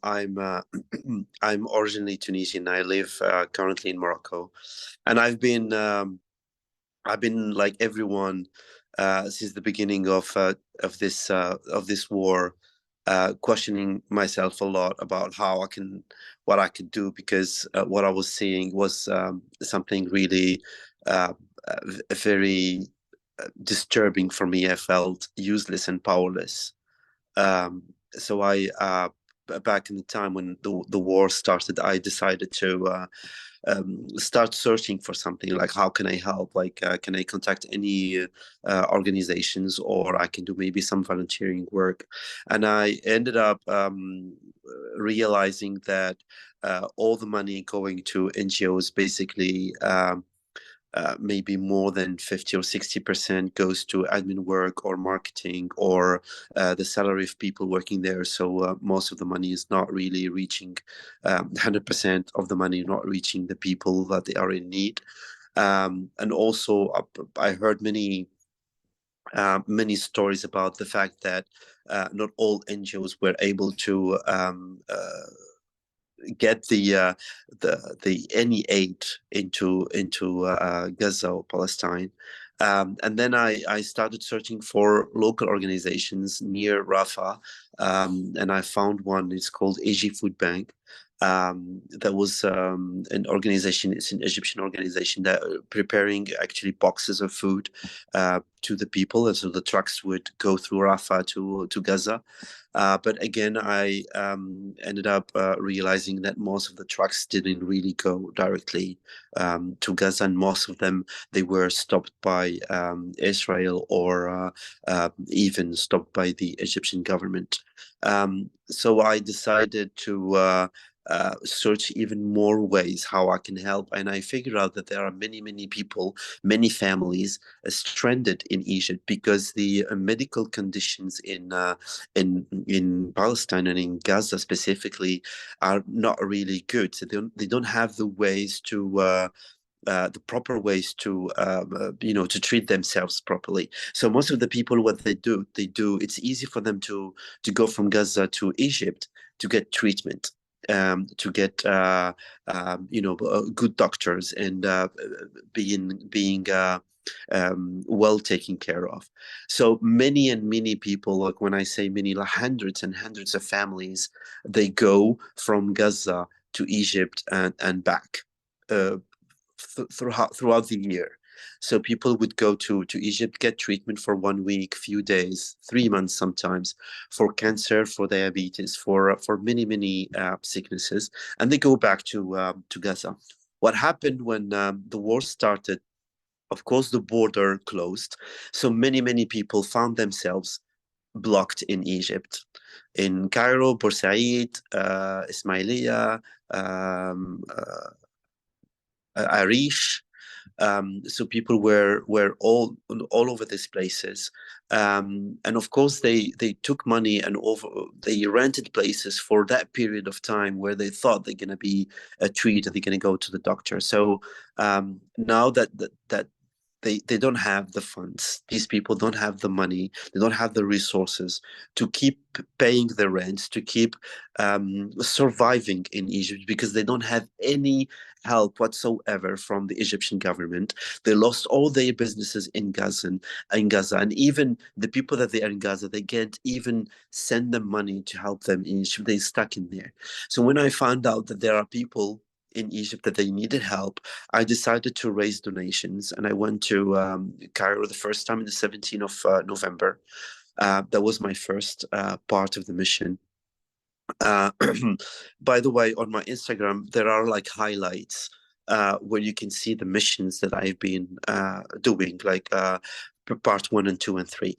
I'm I'm originally Tunisian. I live currently in Morocco, and I've been like everyone since the beginning of this war, questioning myself a lot about what I could do because what I was seeing was something really uh, very disturbing for me. I felt useless and powerless. Um, so back in the time when the war started, I decided to start searching for something like how can I help? Like, can I contact any organizations, or I can do maybe some volunteering work? And I ended up realizing that all the money going to NGOs basically. Maybe more than 50 or 60% goes to admin work or marketing or the salary of people working there. So most of the money is not really reaching, 100% of the money not reaching the people that they are in need. And also, I heard many stories about the fact that not all NGOs were able to get the any aid into Gaza or Palestine. And then I started searching for local organizations near Rafah, and I found one. It's called AG Food Bank. That was an organization. It's an Egyptian organization that preparing actually boxes of food to the people, and so the trucks would go through Rafah to Gaza. But again, I ended up realizing that most of the trucks didn't really go directly to Gaza, and most of them they were stopped by Israel or even stopped by the Egyptian government. So I decided to search even more ways how I can help, and I figured out that there are many people, many families stranded in Egypt because the medical conditions in Palestine and in Gaza specifically are not really good. So they don't have the proper ways to to treat themselves properly. So most of the people, what they do, it's easy for them to go from Gaza to Egypt to get treatment. To get good doctors and being well taken care of. So many and many people, like when I say many, like hundreds and hundreds of families, they go from Gaza to Egypt and back. Uh, throughout the year. So people would go to Egypt, get treatment for 1 week, few days, 3 months sometimes, for cancer, for diabetes, for many sicknesses, and they go back to Gaza. What happened when the war started? Of course, the border closed, so many people found themselves blocked in Egypt, in Cairo, Bursaid, Ismailia, um, uh, Arish. So people were all over these places, and of course they took money and they rented places for that period of time where they thought they're gonna be treated, they're gonna go to the doctor. So now that they don't have the funds. These people don't have the money. They don't have the resources to keep paying the rent, to keep surviving in Egypt because they don't have any help whatsoever from the Egyptian government. They lost all their businesses in Gaza, and even the people that they are in Gaza, they can't even send them money to help them in Egypt. They're stuck in there. So when I found out that there are people in Egypt that they needed help, I decided to raise donations, and I went to Cairo the first time on the 17th of November. That was my first part of the mission. Uh, by the way, on my Instagram, there are like highlights where you can see the missions that I've been doing, like part one and two and three.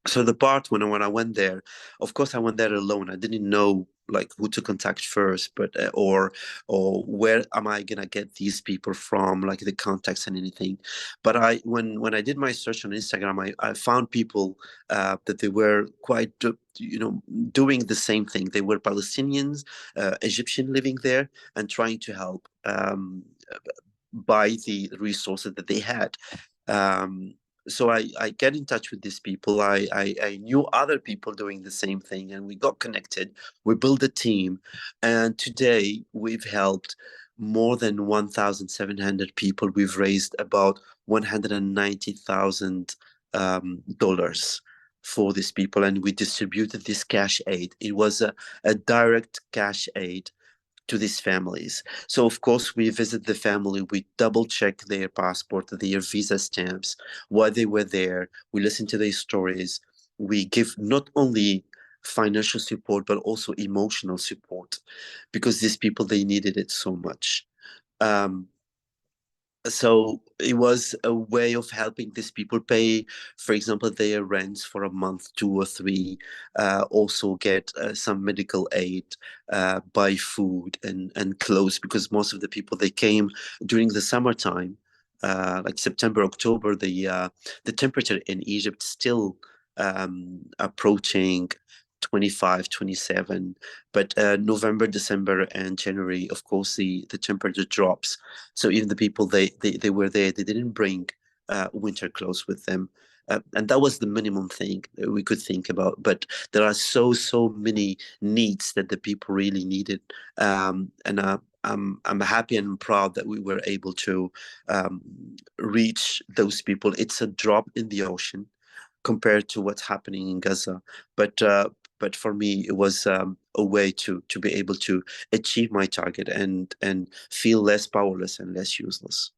So the part when I went there, of course I went there alone. I didn't know like who to contact first, but or where am I gonna get these people from, like the contacts and anything. But when I did my search on Instagram, I found people that they were quite doing the same thing. They were Palestinians, Egyptian living there and trying to help by the resources that they had. Um, So I get in touch with these people. I knew other people doing the same thing, and we got connected. We built a team, and today we've helped more than 1,700 people. We've raised about $190,000 dollars for these people, and we distributed this cash aid. It was a direct cash aid to these families. So of course we visit the family, we double check their passport, their visa stamps, why they were there. We listen to their stories. We give not only financial support but also emotional support because these people they needed it so much. Um, so it was a way of helping these people pay, for example, their rents for a month, 2 or 3, also get some medical aid, buy food and clothes, because most of the people they came during the summertime, like September, October. The temperature in Egypt still approaching 25, 27, but November, December, and January, of course, the temperature drops. So even the people they were there, they didn't bring winter clothes with them. And that was the minimum thing we could think about. But there are so many needs that the people really needed, and I'm happy and proud that we were able to um, reach those people. It's a drop in the ocean compared to what's happening in Gaza, but for me it was a way to be able to achieve my target and feel less powerless and less useless.